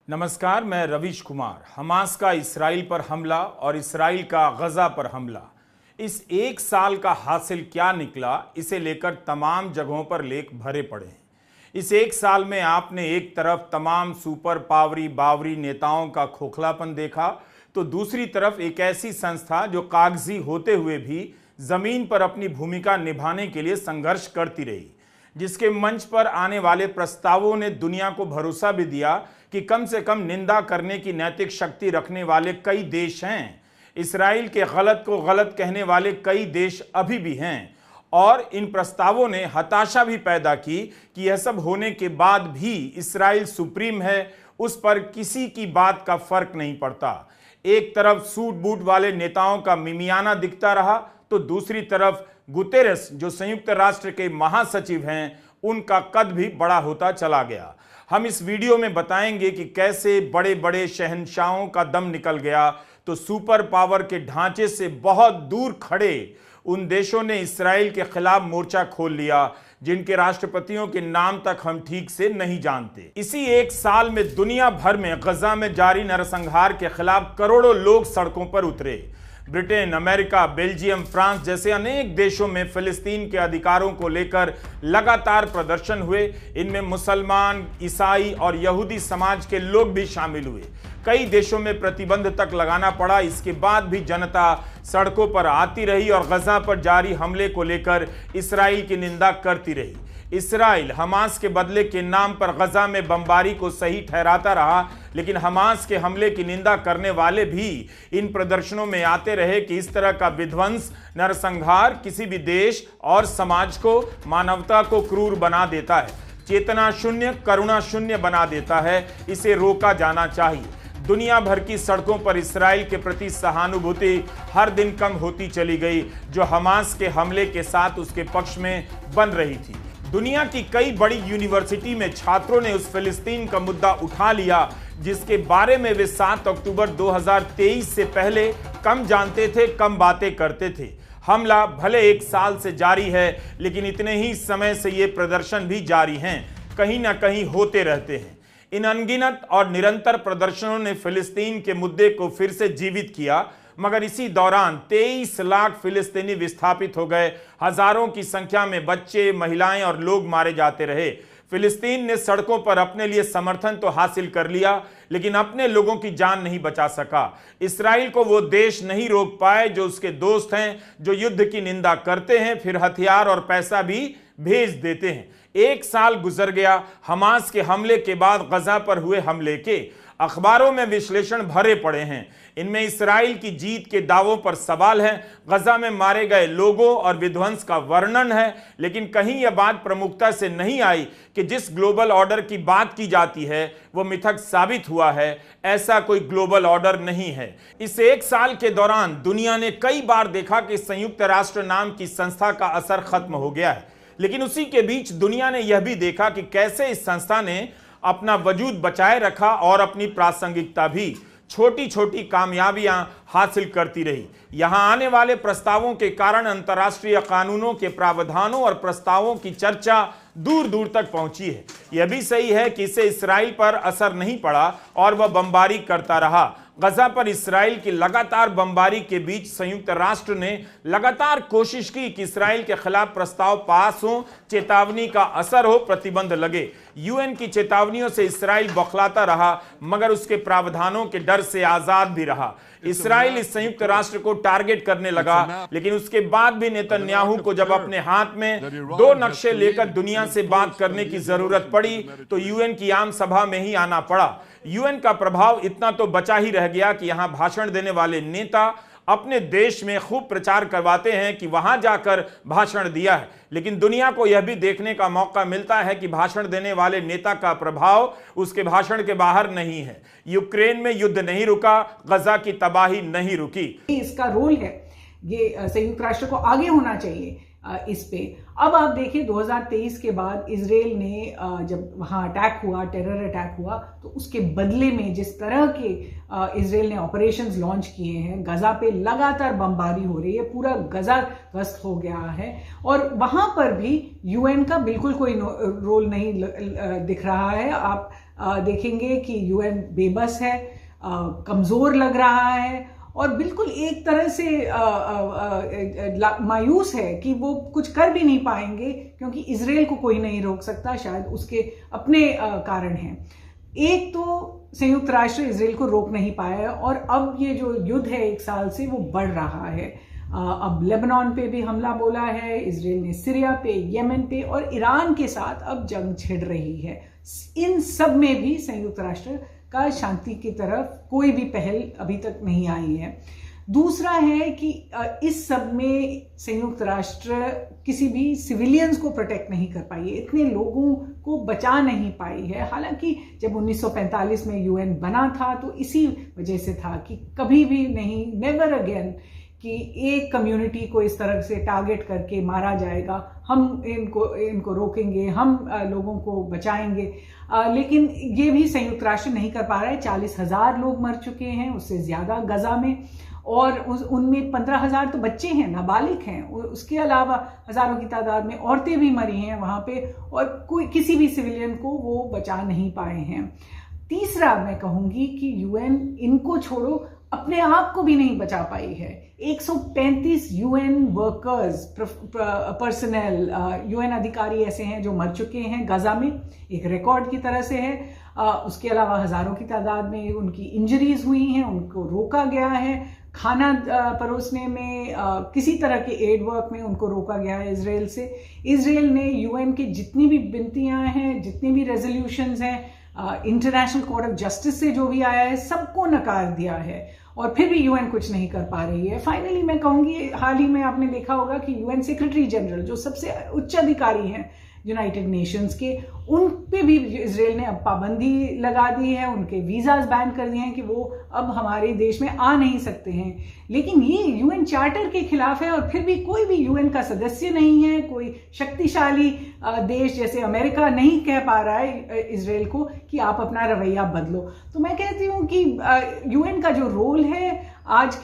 नमस्कार, मैं रवीश कुमार। हमास का इसराइल पर हमला और इसराइल का गजा पर हमला, इस एक साल का हासिल क्या निकला, इसे लेकर तमाम जगहों पर लेख भरे पड़े हैं। इस एक साल में आपने एक तरफ तमाम सुपर पावरी बावरी नेताओं का खोखलापन देखा, तो दूसरी तरफ एक ऐसी संस्था जो कागजी होते हुए भी जमीन पर अपनी भूमिका निभाने के लिए संघर्ष करती रही, जिसके मंच पर आने वाले प्रस्तावों ने दुनिया को भरोसा भी दिया कि कम से कम निंदा करने की नैतिक शक्ति रखने वाले कई देश हैं। इसराइल के गलत को गलत कहने वाले कई देश अभी भी हैं, और इन प्रस्तावों ने हताशा भी पैदा की कि यह सब होने के बाद भी इसराइल सुप्रीम है, उस पर किसी की बात का फर्क नहीं पड़ता। एक तरफ सूट बूट वाले नेताओं का मिमियाना दिखता रहा, तो दूसरी तरफ गुतेरेस जो संयुक्त राष्ट्र के महासचिव हैं, उनका कद भी बड़ा होता चला गया। हम इस वीडियो में बताएंगे कि कैसे बड़े बड़े शहंशाहों का दम निकल गया तो सुपर पावर के ढांचे से बहुत दूर खड़े उन देशों ने इसराइल के खिलाफ मोर्चा खोल लिया जिनके राष्ट्रपतियों के नाम तक हम ठीक से नहीं जानते। इसी एक साल में दुनिया भर में गजा में जारी नरसंहार के खिलाफ करोड़ों लोग सड़कों पर उतरे। ब्रिटेन, अमेरिका, बेल्जियम, फ्रांस जैसे अनेक देशों में फिलिस्तीन के अधिकारों को लेकर लगातार प्रदर्शन हुए। इनमें मुसलमान, ईसाई और यहूदी समाज के लोग भी शामिल हुए। कई देशों में प्रतिबंध तक लगाना पड़ा। इसके बाद भी जनता सड़कों पर आती रही और गजा पर जारी हमले को लेकर इसराइल की निंदा करती रही। इसराइल हमास के बदले के नाम पर गजा में बमबारी को सही ठहराता रहा, लेकिन हमास के हमले की निंदा करने वाले भी इन प्रदर्शनों में आते रहे कि इस तरह का विध्वंस, नरसंहार किसी भी देश और समाज को, मानवता को क्रूर बना देता है, चेतना शून्य, करुणा शून्य बना देता है। इसे रोका जाना चाहिए। दुनिया भर की सड़कों पर इसराइल के प्रति सहानुभूति हर दिन कम होती चली गई, जो हमास के हमले के साथ उसके पक्ष में बन रही थी। दुनिया की कई बड़ी यूनिवर्सिटी में छात्रों ने उस फिलिस्तीन का मुद्दा उठा लिया जिसके बारे में वे 7 अक्टूबर 2023 से पहले कम जानते थे, कम बातें करते थे। हमला भले एक साल से जारी है, लेकिन इतने ही समय से ये प्रदर्शन भी जारी हैं, कहीं ना कहीं होते रहते हैं। इन अनगिनत और निरंतर प्रदर्शनों ने फिलिस्तीन के मुद्दे को फिर से जीवित किया, मगर इसी दौरान 23 लाख फिलिस्तीनी विस्थापित हो गए। हजारों की संख्या में बच्चे, महिलाएं और लोग मारे जाते रहे। फिलिस्तीन ने सड़कों पर अपने लिए समर्थन तो हासिल कर लिया, लेकिन अपने लोगों की जान नहीं बचा सका। इसराइल को वो देश नहीं रोक पाए जो उसके दोस्त हैं, जो युद्ध की निंदा करते हैं, फिर हथियार और पैसा भी भेज देते हैं। एक साल गुजर गया हमास के हमले के बाद गजा पर हुए हमले के। अखबारों में विश्लेषण भरे पड़े हैं। इनमें इसराइल की जीत के दावों पर सवाल है, गजा में मारे गए लोगों और विध्वंस का वर्णन है, लेकिन कहीं यह बात प्रमुखता से नहीं आई कि जिस ग्लोबल ऑर्डर की बात की जाती है वो मिथक साबित हुआ है। ऐसा कोई ग्लोबल ऑर्डर नहीं है। इस एक साल के दौरान दुनिया ने कई बार देखा कि संयुक्त राष्ट्र नाम की संस्था का असर खत्म हो गया है, लेकिन उसी के बीच दुनिया ने यह भी देखा कि कैसे इस संस्था ने अपना वजूद बचाए रखा और अपनी प्रासंगिकता भी। छोटी छोटी कामयाबियां हासिल करती रही। यहां आने वाले प्रस्तावों के कारण अंतर्राष्ट्रीय कानूनों के प्रावधानों और प्रस्तावों की चर्चा दूर दूर तक पहुंची है। यह भी सही है कि इससे इसराइल पर असर नहीं पड़ा और वह बमबारी करता रहा। गजा पर इसराइल की लगातार बमबारी के बीच संयुक्त राष्ट्र ने लगातार कोशिश की कि इसराइल के खिलाफ प्रस्ताव पास हो, चेतावनी का असर हो, प्रतिबंध लगे। यूएन की चेतावनियों से इसराइल बौखलाता रहा, मगर उसके प्रावधानों के डर से आजाद भी रहा। इसराइल इस संयुक्त राष्ट्र को टारगेट करने लगा, लेकिन उसके बाद भी नेतन्याहू को जब अपने हाथ में 2 नक्शे लेकर दुनिया से बात करने की जरूरत पड़ी तो यूएन की आम सभा में ही आना पड़ा। यूएन का प्रभाव इतना तो बचा ही रह गया कि यहां भाषण देने वाले नेता अपने देश में खूब प्रचार करवाते हैं कि वहां जाकर भाषण दिया है, लेकिन दुनिया को यह भी देखने का मौका मिलता है कि भाषण देने वाले नेता का प्रभाव उसके भाषण के बाहर नहीं है। यूक्रेन में युद्ध नहीं रुका, गजा की तबाही नहीं रुकी। इसका रोल है, ये संयुक्त राष्ट्र को आगे होना चाहिए इस पे। अब आप देखिए 2023 के बाद इजराइल ने जब वहाँ अटैक हुआ, टेरर अटैक हुआ, तो उसके बदले में जिस तरह के इजराइल ने ऑपरेशंस लॉन्च किए हैं, गजा पे लगातार बमबारी हो रही है, पूरा गजा ध्वस्त हो गया है, और वहाँ पर भी यूएन का बिल्कुल कोई रोल नहीं दिख रहा है। आप देखेंगे कि यूएन बेबस है, कमज़ोर लग रहा है और बिल्कुल एक तरह से मायूस है कि वो कुछ कर भी नहीं पाएंगे, क्योंकि इजराइल को कोई नहीं रोक सकता, शायद उसके अपने कारण हैं। एक तो संयुक्त राष्ट्र इजराइल को रोक नहीं पाया है और अब ये जो युद्ध है 1 साल से वो बढ़ रहा है। अब लेबनान पे भी हमला बोला है इजराइल ने, सीरिया पे, येमेन पे और ईरान के साथ अब जंग छिड़ रही है। इन सब में भी संयुक्त राष्ट्र का शांति की तरफ कोई भी पहल अभी तक नहीं आई है। दूसरा है कि इस सब में संयुक्त राष्ट्र किसी भी सिविलियंस को प्रोटेक्ट नहीं कर पाई है, इतने लोगों को बचा नहीं पाई है। हालांकि जब 1945 में यूएन बना था तो इसी वजह से था कि कभी भी नहीं, नेवर अगेन, कि एक कम्युनिटी को इस तरह से टारगेट करके मारा जाएगा, हम इनको रोकेंगे, हम लोगों को बचाएंगे। लेकिन ये भी संयुक्त राष्ट्र नहीं कर पा रहा है। 40,000 लोग मर चुके हैं, उससे ज़्यादा गजा में, और उनमें 15,000 तो बच्चे हैं, नाबालिग हैं। उसके अलावा हज़ारों की तादाद में औरतें भी मरी हैं वहाँ पे, और कोई किसी भी सिविलियन को वो बचा नहीं पाए हैं। तीसरा मैं कहूँगी कि यूएन इनको छोड़ो अपने आप को भी नहीं बचा पाई है। 135 यूएन वर्कर्स, पर्सनल, यूएन अधिकारी ऐसे हैं जो मर चुके हैं गजा में, एक रिकॉर्ड की तरह से है। उसके अलावा हज़ारों की तादाद में उनकी इंजरीज हुई हैं, उनको रोका गया है, खाना परोसने में, किसी तरह के एड वर्क में उनको रोका गया है इजराइल से। इजराइल ने यूएन की जितनी भी विनतियां हैं, जितनी भी रेजोल्यूशंस हैं, इंटरनेशनल कोर्ट ऑफ जस्टिस से जो भी आया है, सबको नकार दिया है, और फिर भी यूएन कुछ नहीं कर पा रही है। फाइनली मैं कहूँगी, हाल ही में आपने देखा होगा कि यूएन सेक्रेटरी जनरल, जो सबसे उच्च अधिकारी हैं यूनाइटेड नेशंस के, उन पे भी इजराइल ने अब पाबंदी लगा दी है, उनके वीज़ाज बैन कर दिए हैं कि वो अब हमारे देश में आ नहीं सकते हैं। लेकिन ये यूएन चार्टर के खिलाफ है, और फिर भी कोई भी यूएन का सदस्य नहीं है, कोई शक्तिशाली देश जैसे अमेरिका नहीं कह पा रहा है इजराइल को कि आप अपना रवैया बदलो। तो मैं कहती हूँ कि यूएन का जो रोल है आज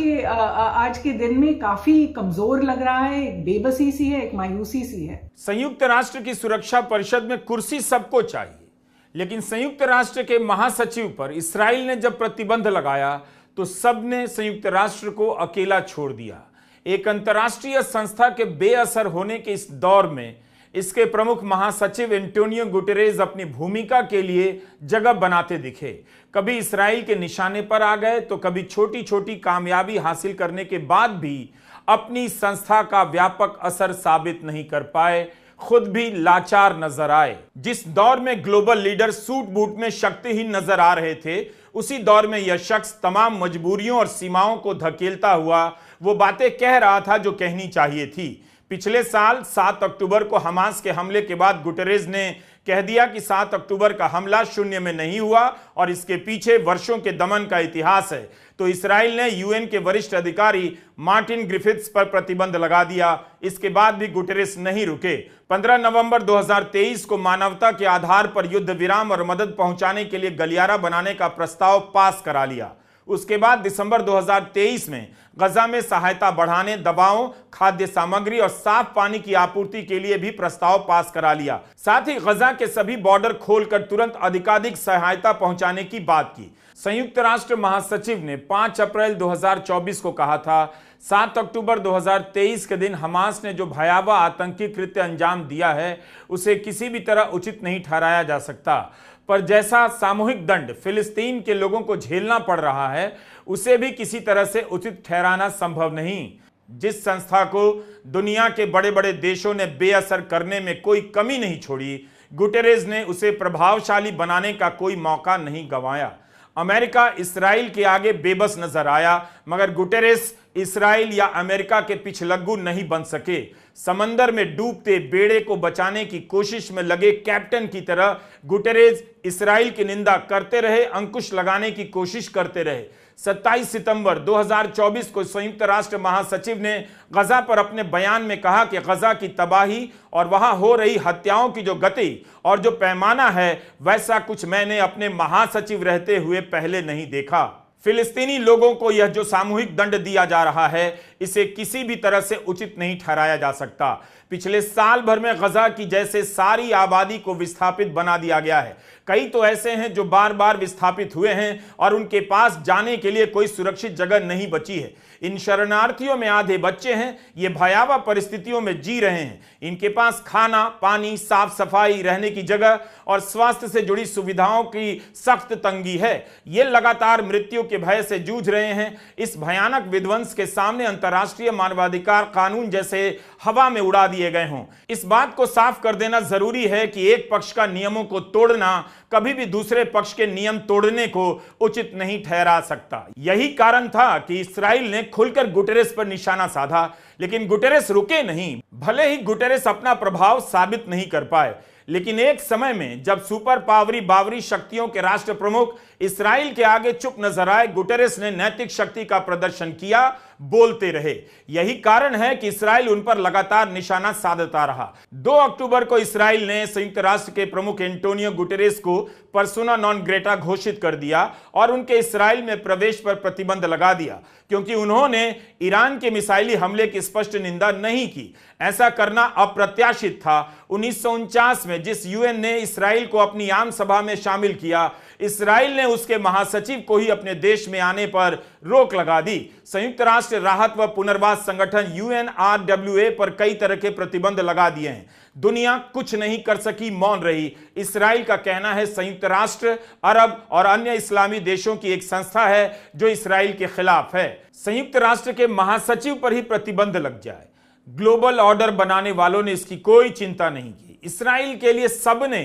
के दिन में काफी कमजोर लग रहा है, एक बेबसी सी है, एक मायूसी सी है। संयुक्त राष्ट्र की सुरक्षा परिषद में कुर्सी सबको चाहिए, लेकिन संयुक्त राष्ट्र के महासचिव पर इस्राइल ने जब प्रतिबंध लगाया तो सबने संयुक्त राष्ट्र को अकेला छोड़ दिया। एक अंतर्राष्ट्रीय संस्था के बेअसर होने के इस दौर में इसके प्रमुख महासचिव एंटोनियो गुटेरेस अपनी भूमिका के लिए जगह बनाते दिखे। कभी इस्राइल के निशाने पर आ गए तो कभी छोटी छोटी कामयाबी हासिल करने के बाद भी अपनी संस्था का व्यापक असर साबित नहीं कर पाए, खुद भी लाचार नजर आए। जिस दौर में ग्लोबल लीडर सूट बूट में शक्तिहीन नजर आ रहे थे, उसी दौर में यह शख्स तमाम मजबूरियों और सीमाओं को धकेलता हुआ वो बातें कह रहा था जो कहनी चाहिए थी। पिछले साल 7 अक्टूबर को हमास के हमले के बाद गुटेरेस ने कह दिया कि 7 अक्टूबर का हमला शून्य में नहीं हुआ और इसके पीछे वर्षों के दमन का इतिहास है। तो इस्राइल ने यूएन के वरिष्ठ अधिकारी मार्टिन ग्रिफिथ्स पर प्रतिबंध लगा दिया। इसके बाद भी गुटेरेस नहीं रुके। 15 नवंबर 2023 को मानवता के आधार पर युद्ध विराम और मदद पहुंचाने के लिए गलियारा बनाने का प्रस्ताव पास करा लिया। उसके बाद दिसंबर 2023 में गजा में सहायता बढ़ाने, दवाओं, खाद्य सामग्री और साफ पानी की आपूर्ति के लिए भी प्रस्ताव पास करा लिया। साथ ही गजा के सभी बॉर्डर खोलकर तुरंत अधिकाधिक सहायता पहुंचाने की बात की। संयुक्त राष्ट्र महासचिव ने 5 अप्रैल 2024 को कहा था, 7 अक्टूबर 2023 के दिन हमास ने जो भयावह आतंकी कृत्य अंजाम दिया है उसे किसी भी तरह उचित नहीं ठहराया जा सकता, पर जैसा सामूहिक दंड फिलिस्तीन के लोगों को झेलना पड़ रहा है उसे भी किसी तरह से उचित ठहराना संभव नहीं। जिस संस्था को दुनिया के बड़े बड़े देशों ने बेअसर करने में कोई कमी नहीं छोड़ी, गुटेरेस ने उसे प्रभावशाली बनाने का कोई मौका नहीं गंवाया। अमेरिका इस्राइल के आगे बेबस नजर आया, मगर गुटेरेस इस्राइल या अमेरिका के पिछलग्गू नहीं बन सके। समंदर में डूबते बेड़े को बचाने की कोशिश में लगे कैप्टन की तरह गुटेरेस इस्राइल की निंदा करते रहे, अंकुश लगाने की कोशिश करते रहे। 27 सितंबर 2024 को संयुक्त राष्ट्र महासचिव ने गजा पर अपने बयान में कहा कि गजा की तबाही और वहां हो रही हत्याओं की जो गति और जो पैमाना है, वैसा कुछ मैंने अपने महासचिव रहते हुए पहले नहीं देखा। फिलिस्तीनी लोगों को यह जो सामूहिक दंड दिया जा रहा है, इसे किसी भी तरह से उचित नहीं ठहराया जा सकता। पिछले साल भर में गजा की जैसे सारी आबादी को विस्थापित बना दिया गया है। कई तो ऐसे हैं जो बार बार विस्थापित हुए हैं और उनके पास जाने के लिए कोई सुरक्षित जगह नहीं बची है। इन शरणार्थियों में आधे बच्चे हैं। ये भयावह परिस्थितियों में जी रहे हैं। इनके पास खाना, पानी, साफ सफाई, रहने की जगह और स्वास्थ्य से जुड़ी सुविधाओं की सख्त तंगी है। ये लगातार मृत्यु के भय से जूझ रहे हैं। इस भयानक विध्वंस के सामने अंतर्राष्ट्रीय मानवाधिकार कानून जैसे हवा में उड़ा दिए गए हों। इस बात को साफ कर देना जरूरी है कि एक पक्ष का नियमों को तोड़ना कभी भी दूसरे पक्ष के नियम तोड़ने को उचित नहीं ठहरा सकता। यही कारण था कि इस्राएल ने खुलकर गुटेरेस पर निशाना साधा, लेकिन गुटेरेस रुके नहीं। भले ही गुटेरेस अपना प्रभाव साबित नहीं कर पाए, लेकिन एक समय में जब सुपर पावरी बावरी शक्तियों के राष्ट्र प्रमुख इस्राएल के आगे चुप नजर आए, गुटेरेस ने नैतिक शक्ति का प्रदर्शन किया, बोलते रहे। यही कारण है कि इस्राएल उन पर लगातार निशाना साधता रहा। 2 अक्टूबर को इस्राएल ने संयुक्त राष्ट्र के प्रमुख एंटोनियो गुटेरेस को पर्सोना नॉन ग्रेटा घोषित कर दिया और उनके इस्राएल में प्रवेश पर प्रतिबंध लगा दिया, क्योंकि उन्होंने ईरान के मिसाइली हमले की स्पष्ट निंदा नहीं की। ऐसा करना अप्रत्याशित था। 1949 में जिस यूएन ने इस्राएल को अपनी आम सभा में शामिल किया, इस्राएल ने उसके महासचिव को ही अपने देश में आने पर रोक लगा दी। संयुक्त राष्ट्र राहत व पुनर्वास संगठन UNRWA पर कई तरह के प्रतिबंध लगा दिए हैं। दुनिया कुछ नहीं कर सकी, मौन रही। इस्राएल का कहना है संयुक्त राष्ट्र, अरब और अन्य इस्लामी देशों की एक संस्था है जो इस्राएल के खिलाफ है। संयुक्त राष्ट्र के महासचिव पर ही प्रतिबंध लग जाए। ग्लोबल ऑर्डर बनाने वालों ने इसकी कोई चिंता नहीं की। इस्राएल के लिए सबने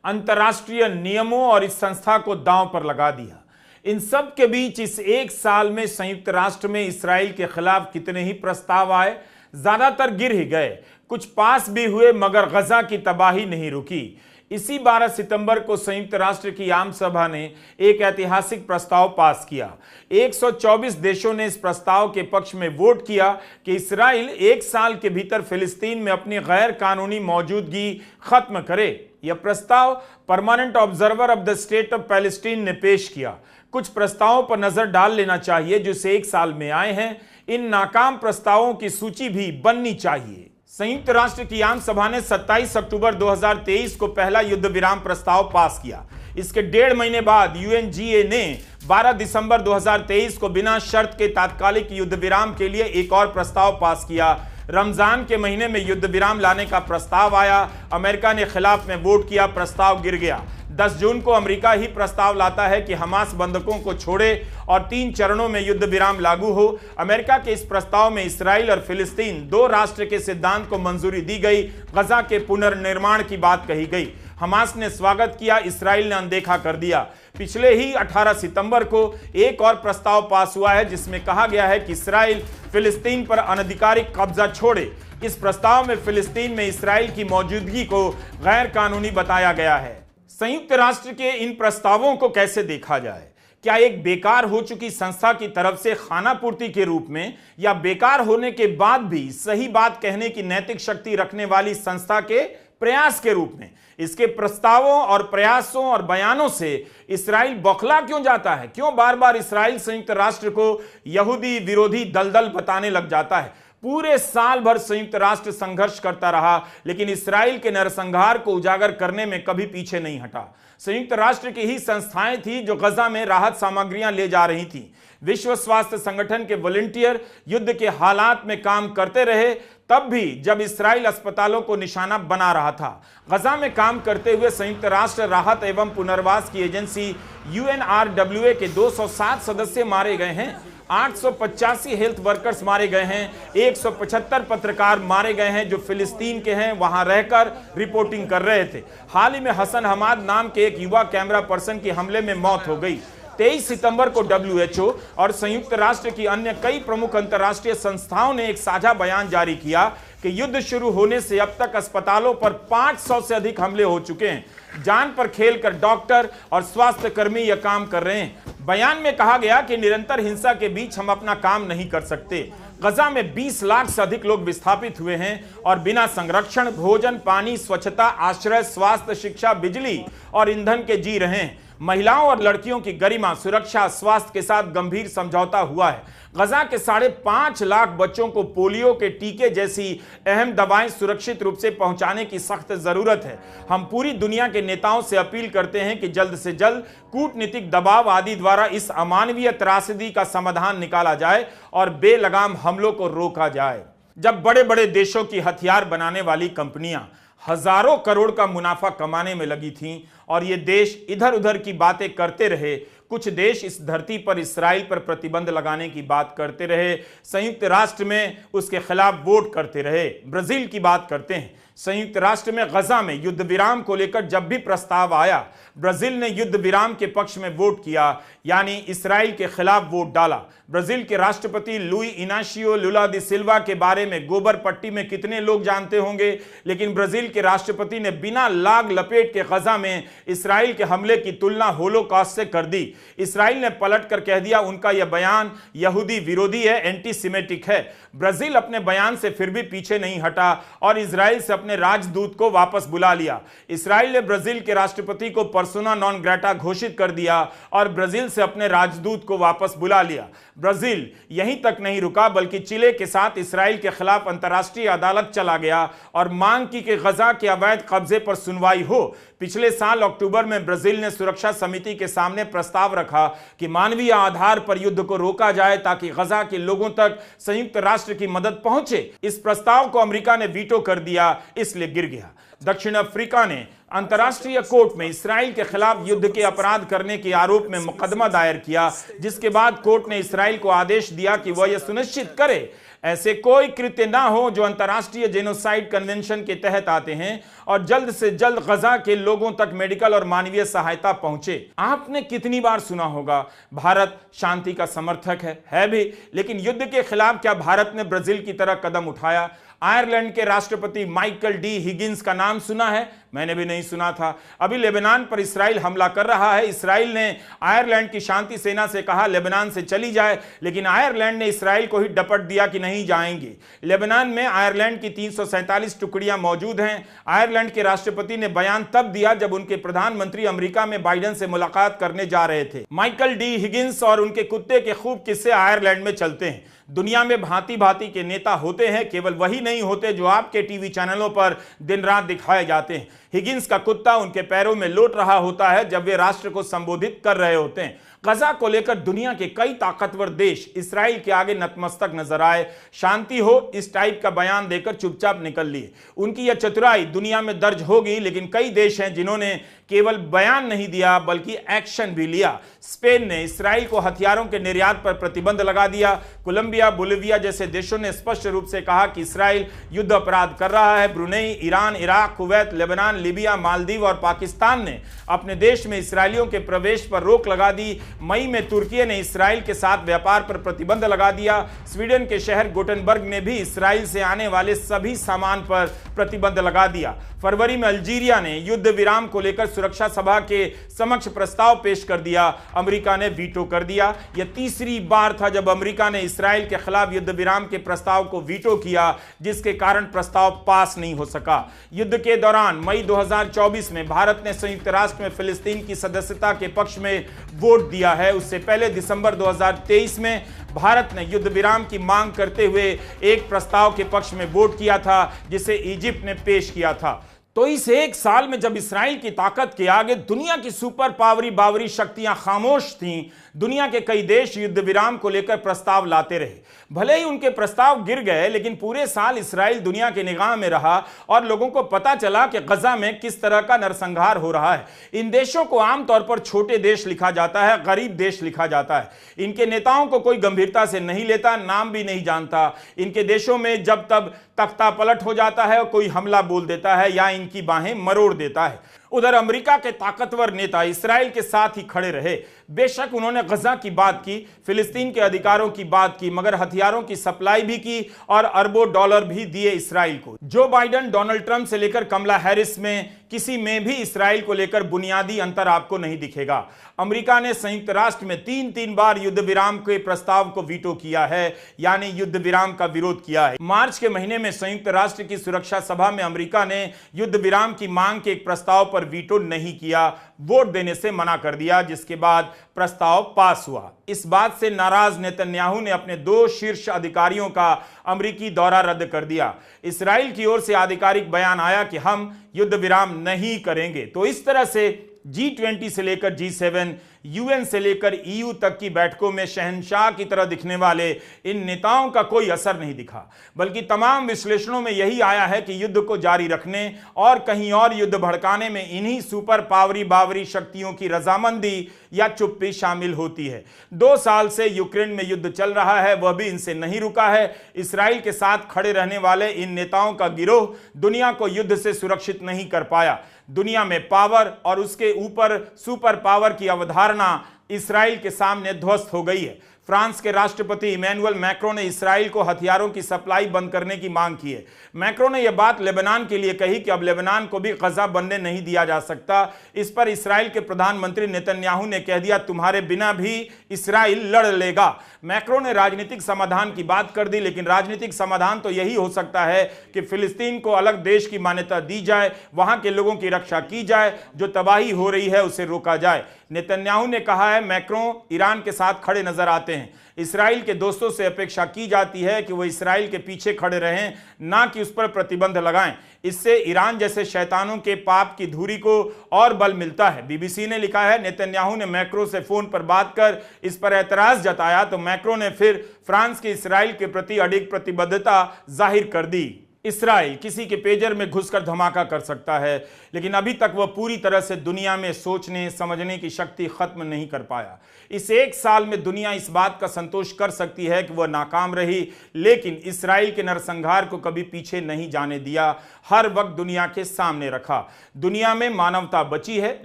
अंतर्राष्ट्रीय नियमों और इस संस्था को दांव पर लगा दिया। इन सब के बीच इस एक साल में संयुक्त राष्ट्र में इस्राएल के खिलाफ कितने ही प्रस्ताव आए, ज्यादातर गिर ही गए। कुछ पास भी हुए, मगर गजा की तबाही नहीं रुकी। इसी 12 सितंबर को संयुक्त राष्ट्र की आम सभा ने एक ऐतिहासिक प्रस्ताव पास किया। 124 देशों ने इस प्रस्ताव के पक्ष में वोट किया कि इस्राएल 1 साल के भीतर फिलिस्तीन में अपनी गैर कानूनी मौजूदगी खत्म करे। यह प्रस्ताव permanent observer of the state of Palestine ने पेश किया। कुछ प्रस्तावों पर नजर डाल लेना चाहिए जो इस 1 साल में आए हैं। इन नाकाम प्रस्तावों की सूची भी बननी चाहिए। संयुक्त राष्ट्र की आम सभा ने 27 अक्टूबर 2023 को पहला युद्ध विराम प्रस्ताव पास किया। इसके 1.5 महीने बाद UNGA ने 12 दिसंबर 2023 को बिना शर्त के तात्कालिक युद्ध विराम के लिए एक और प्रस्ताव पास किया। रमजान के महीने में युद्ध विराम लाने का प्रस्ताव आया। अमेरिका ने खिलाफ में वोट किया, प्रस्ताव गिर गया। 10 जून को अमेरिका ही प्रस्ताव लाता है कि हमास बंधकों को छोड़े और 3 चरणों में युद्ध विराम लागू हो। अमेरिका के इस प्रस्ताव में इस्राएल और फिलिस्तीन 2 राष्ट्र के सिद्धांत को मंजूरी दी गई। गजा के पुनर्निर्माण की बात कही गई। हमास ने स्वागत किया, इस्राएल ने अनदेखा कर दिया। पिछले ही 18 सितंबर को एक और प्रस्ताव पास हुआ है जिसमें कहा गया है कि इस्राएल फिलिस्तीन पर अनधिकारिक कब्जा छोड़े। इस प्रस्ताव में फिलिस्तीन में इस्राएल की मौजूदगी को गैर कानूनी बताया गया है। संयुक्त राष्ट्र के इन प्रस्तावों को कैसे देखा जाए? क्या एक बेकार हो चुकी संस्था की तरफ से खानापूर्ति के रूप में, या बेकार होने के बाद भी सही बात कहने की नैतिक शक्ति रखने वाली संस्था के प्रयास के रूप में? इसके प्रस्तावों और प्रयासों और बयानों से इस्राएल बौखला क्यों जाता है? क्यों बार बार इस्राएल संयुक्त राष्ट्र को यहूदी विरोधी दलदल बताने लग जाता है? पूरे साल भर संयुक्त राष्ट्र संघर्ष करता रहा, लेकिन इस्राएल के नरसंहार को उजागर करने में कभी पीछे नहीं हटा। संयुक्त राष्ट्र की ही संस्थाएं थी जो गजा में राहत सामग्रियां ले जा रही थी। विश्व स्वास्थ्य संगठन के वॉलंटियर युद्ध के हालात में काम करते रहे, तब भी जब इस्राएल अस्पतालों को निशाना बना रहा था। गजा में काम करते हुए संयुक्त राष्ट्र राहत एवं पुनर्वास की एजेंसी UNRWA के 207 सदस्य मारे गए हैं। 885 हेल्थ वर्कर्स मारे गए हैं। 175 पत्रकार मारे गए हैं जो फिलिस्तीन के हैं, वहां रहकर रिपोर्टिंग कर रहे थे। हाल ही में हसन हमाद नाम के एक युवा कैमरा पर्सन की हमले में मौत हो गई। 23 सितंबर को WHO और संयुक्त राष्ट्र की अन्य कई प्रमुख अंतर्राष्ट्रीय संस्थाओं ने एक साझा बयान जारी किया कि युद्ध शुरू होने से अब तक अस्पतालों पर 500 से अधिक हमले हो चुके हैं। जान पर खेलकर डॉक्टर और स्वास्थ्य कर्मी यह काम कर रहे हैं। बयान में कहा गया कि निरंतर हिंसा के बीच हम अपना काम नहीं कर सकते। गजा में 20 लाख से अधिक लोग विस्थापित हुए हैं और बिना संरक्षण, भोजन, पानी, स्वच्छता, आश्रय, स्वास्थ्य, शिक्षा, बिजली और ईंधन के जी रहे हैं। महिलाओं और लड़कियों की गरिमा, सुरक्षा, स्वास्थ्य के साथ गंभीर समझौता हुआ है। गजा के 5.5 लाख बच्चों को पोलियो के टीके जैसी अहम दवाएं सुरक्षित रूप से पहुंचाने की सख्त जरूरत है। हम पूरी दुनिया के नेताओं से अपील करते हैं कि जल्द से जल्द कूटनीतिक दबाव आदि द्वारा इस अमानवीय त्रासदी का समाधान निकाला जाए और बेलगाम हमलों को रोका जाए। जब बड़े बड़े देशों की हथियार बनाने वाली कंपनियां हजारों करोड़ का मुनाफा कमाने में लगी थीं और ये देश इधर उधर की बातें करते रहे, कुछ देश इस धरती पर इसराइल पर प्रतिबंध लगाने की बात करते रहे, संयुक्त राष्ट्र में उसके खिलाफ वोट करते रहे। ब्राजील की बात करते हैं। संयुक्त राष्ट्र में गजा में युद्ध विराम को लेकर जब भी प्रस्ताव आया, ब्राजील ने युद्ध विराम के पक्ष में वोट किया, यानी इसराइल के खिलाफ वोट डाला। ब्राजील के राष्ट्रपति लुई इनाशियो लुला दी सिल्वा के बारे में गोबर पट्टी में कितने लोग जानते होंगे, लेकिन ब्राजील के राष्ट्रपति ने बिना लाग लपेट के गजा में इसराइल के हमले की तुलना होलोकॉस्ट से कर दी। इसराइल ने पलट कर कह दिया उनका यह बयान यहूदी विरोधी है, एंटीसेमेटिक है। ब्राजील अपने बयान से फिर भी पीछे नहीं हटा और इसराइल से अपने राजदूत को वापस बुला लिया। इसराइल ने ब्राजील के राष्ट्रपति को पर्सोना नॉन ग्रेटा घोषित कर दिया और ब्राजील से अपने राजदूत को वापस बुला लिया। ब्राजील यहीं तक नहीं रुका, बल्कि चिले के साथ इसराइल के खिलाफ अंतर्राष्ट्रीय अदालत चला गया और मांग की कि गजा के अवैध कब्जे पर सुनवाई हो। पिछले साल अक्टूबर में ब्राजील ने सुरक्षा समिति के सामने प्रस्ताव रखा कि मानवीय आधार पर युद्ध को रोका जाए ताकि गजा के लोगों तक संयुक्त राष्ट्र की मदद पहुंचे। इस प्रस्ताव को अमेरिका ने वीटो कर दिया, इसलिए गिर गया। दक्षिण अफ्रीका ने अंतर्राष्ट्रीय कोर्ट में इसराइल के खिलाफ युद्ध के अपराध करने के आरोप में मुकदमा दायर किया, जिसके बाद कोर्ट ने इसराइल को आदेश दिया कि वह यह सुनिश्चित करे ऐसे कोई कृत्य ना हो जो अंतर्राष्ट्रीय जेनोसाइड कन्वेंशन के तहत आते हैं और जल्द से जल्द गजा के लोगों तक मेडिकल और मानवीय सहायता पहुंचे। आपने कितनी बार सुना होगा भारत शांति का समर्थक है भी, लेकिन युद्ध के खिलाफ क्या भारत ने ब्राजील की तरह कदम उठाया? आयरलैंड के राष्ट्रपति माइकल डी हिगिंस का नाम सुना है? मैंने भी नहीं सुना था। अभी लेबनान पर इसराइल हमला कर रहा है। इसराइल ने आयरलैंड की शांति सेना से कहा लेबनान से चली जाए, लेकिन आयरलैंड ने इसराइल को ही डपट दिया कि नहीं जाएंगे। लेबनान में आयरलैंड की 347 टुकड़ियां मौजूद हैं। आयरलैंड के राष्ट्रपति ने बयान तब दिया जब उनके प्रधानमंत्री अमेरिका में बाइडेन से मुलाकात करने जा रहे थे। माइकल डी हिगिंस और उनके कुत्ते के खूब किस्से आयरलैंड में चलते हैं। दुनिया में भांति भांति के नेता होते हैं, केवल वही नहीं होते जो आपके टीवी चैनलों पर दिन रात दिखाए जाते हैं। हिगिंस का कुत्ता उनके पैरों में लौट रहा होता है जब वे राष्ट्र को संबोधित कर रहे होते हैं। गजा को लेकर दुनिया के कई ताकतवर देश इसराइल के आगे नतमस्तक नजर आए। शांति हो इस टाइप का बयान देकर चुपचाप निकल लिए। उनकी यह चतुराई दुनिया में दर्ज होगी, लेकिन कई देश हैं जिन्होंने केवल बयान नहीं दिया बल्कि एक्शन भी लिया। स्पेन ने इसराइल को हथियारों के निर्यात पर प्रतिबंध लगा दिया। कोलंबिया, बोलिविया जैसे देशों ने स्पष्ट रूप से कहा कि इसराइल युद्ध अपराध कर रहा है। Brunei, Iran, Iraq, Kuwait, Lebanon, Libya, Maldives और पाकिस्तान ने अपने देश में इसराइलियों के प्रवेश पर रोक लगा दी। मई में तुर्की ने इसराइल के साथ व्यापार पर प्रतिबंध लगा दिया। स्वीडन के शहर गोटेनबर्ग ने भी इसराइल से आने वाले सभी सामान पर प्रतिबंध लगा दिया। फरवरी में अल्जीरिया ने युद्ध विराम को लेकर सुरक्षा सभा के समक्ष प्रस्ताव पेश कर दिया। अमेरिका ने वीटो कर दिया। यह तीसरी बार था जब अमेरिका ने इसराइल के खिलाफ युद्ध विराम के प्रस्ताव को वीटो किया, जिसके कारण प्रस्ताव पास नहीं हो सका। युद्ध के दौरान मई 2024 में भारत ने संयुक्त राष्ट्र में फिलिस्तीन की सदस्यता के पक्ष में वोट दिया है। उससे पहले दिसंबर 2023 में भारत ने युद्ध विराम की मांग करते हुए एक प्रस्ताव के पक्ष में वोट किया था, जिसे इजिप्ट ने पेश किया था। तो इस एक साल में जब इसराइल की ताकत के आगे दुनिया की सुपर पावरी बावरी शक्तियां खामोश थीं, दुनिया के कई देश युद्ध विराम को लेकर प्रस्ताव लाते रहे। भले ही उनके प्रस्ताव गिर गए, लेकिन पूरे साल इसराइल दुनिया के निगाह में रहा और लोगों को पता चला कि गजा में किस तरह का नरसंहार हो रहा है। इन देशों को आमतौर पर छोटे देश लिखा जाता है, गरीब देश लिखा जाता है। इनके नेताओं को कोई गंभीरता से नहीं लेता, नाम भी नहीं जानता। इनके देशों में जब तब तख्ता पलट हो जाता है, कोई हमला बोल देता है या इनकी बाहें मरोड़ देता है। उधर अमेरिका के ताकतवर नेता इसराइल के साथ ही खड़े रहे। बेशक उन्होंने गजा की बात की, फिलिस्तीन के अधिकारों की बात की, मगर हथियारों की सप्लाई भी की और अरबों डॉलर भी दिए इसराइल को। जो बाइडेन, डोनाल्ड ट्रंप से लेकर कमला हैरिस में किसी में भी इसराइल को लेकर बुनियादी अंतर आपको नहीं दिखेगा। अमेरिका ने संयुक्त राष्ट्र में 3 बार युद्ध विराम के प्रस्ताव को वीटो किया है, यानी युद्ध विराम का विरोध किया है। मार्च के महीने में संयुक्त राष्ट्र की सुरक्षा सभा में अमेरिका ने युद्ध विराम की मांग के एक प्रस्ताव पर वीटो नहीं किया। वोट देने से मना कर दिया, जिसके बाद प्रस्ताव पास हुआ। इस बात से नाराज नेतन्याहू ने अपने 2 शीर्ष अधिकारियों का अमेरिकी दौरा रद्द कर दिया। इस्राएल की ओर से आधिकारिक बयान आया कि हम युद्ध विराम नहीं करेंगे। तो इस तरह से G20 से लेकर G7, UN से लेकर EU तक की बैठकों में शहंशाह की तरह दिखने वाले इन नेताओं का कोई असर नहीं दिखा, बल्कि तमाम विश्लेषणों में यही आया है कि युद्ध को जारी रखने और कहीं और युद्ध भड़काने में इन्हीं सुपर पावरी बावरी शक्तियों की रजामंदी या चुप्पी शामिल होती है। 2 साल से यूक्रेन में युद्ध चल रहा है, वह भी इनसे नहीं रुका है। इस्राएल के साथ खड़े रहने वाले इन नेताओं का गिरोह दुनिया को युद्ध से सुरक्षित नहीं कर पाया। दुनिया में पावर और उसके ऊपर सुपर पावर की अवधारणा इस्राएल के सामने ध्वस्त हो गई है। फ्रांस के राष्ट्रपति इमैनुअल मैक्रो ने इस्राएल को हथियारों की सप्लाई बंद करने की मांग की है। मैक्रो ने यह बात लेबनान के लिए कही कि अब लेबनान को भी गजा बनने नहीं दिया जा सकता। इस पर इस्राएल के प्रधानमंत्री नेतन्याहू ने कह दिया, तुम्हारे बिना भी इस्राएल लड़ लेगा। मैक्रो ने राजनीतिक समाधान की बात कर दी, लेकिन राजनीतिक समाधान तो यही हो सकता है कि फिलिस्तीन को अलग देश की मान्यता दी जाए, वहां के लोगों की रक्षा की जाए, जो तबाही हो रही है उसे रोका जाए। नेतन्याहू ने कहा है, मैक्रो ईरान के साथ खड़े नजर आते हैं। इस्राएल के दोस्तों से अपेक्षा की जाती है कि वो इस्राएल के पीछे खड़े रहें, ना कि उस पर प्रतिबंध लगाएं। इससे ईरान जैसे शैतानों के पाप की धुरी को और बल मिलता है। बीबीसी ने लिखा है, नेतन्याहू ने मैक्रो से फोन पर बात कर इस पर एतराज जताया तो मैक्रो ने फिर फ्रांस की इस्राएल के प्रति अडिग प्रतिबद्धता जाहिर कर दी। इस्राएल किसी के पेजर में घुसकर धमाका कर सकता है, लेकिन अभी तक वह पूरी तरह से दुनिया में सोचने समझने की शक्ति खत्म नहीं कर पाया। इस 1 साल में दुनिया इस बात का संतोष कर सकती है कि वह नाकाम रही, लेकिन इस्राएल के नरसंहार को कभी पीछे नहीं जाने दिया, हर वक्त दुनिया के सामने रखा। दुनिया में मानवता बची है,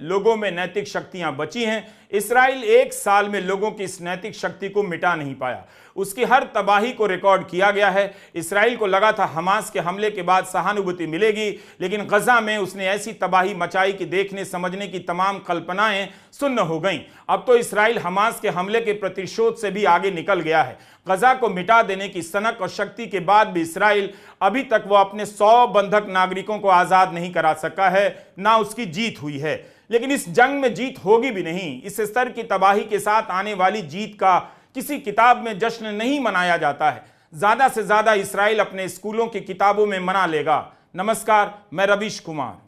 लोगों में नैतिक शक्तियां बची हैं। इस्राएल 1 साल में लोगों की इस नैतिक शक्ति को मिटा नहीं पाया, उसकी हर तबाही को रिकॉर्ड किया गया है। इस्राएल को लगा था हमास के हमले के बाद सहानुभूति मिलेगी, लेकिन गजा में उसने ऐसी तबाही मचाई कि देखने समझने की तमाम कल्पनाएं सुन्न हो गईं। अब तो इस्राएल हमास के हमले के प्रतिशोध से भी आगे निकल गया है। गजा को मिटा देने की सनक और शक्ति के बाद भी इस्राएल अभी तक वह अपने 100 बंधक नागरिकों को आजाद नहीं करा सका है, ना उसकी जीत हुई है। लेकिन इस जंग में जीत होगी भी नहीं। इस स्तर की तबाही के साथ आने वाली जीत का किसी किताब में जश्न नहीं मनाया जाता है। ज्यादा से ज्यादा इस्राएल अपने स्कूलों की किताबों में मना लेगा। नमस्कार, मैं रवीश कुमार।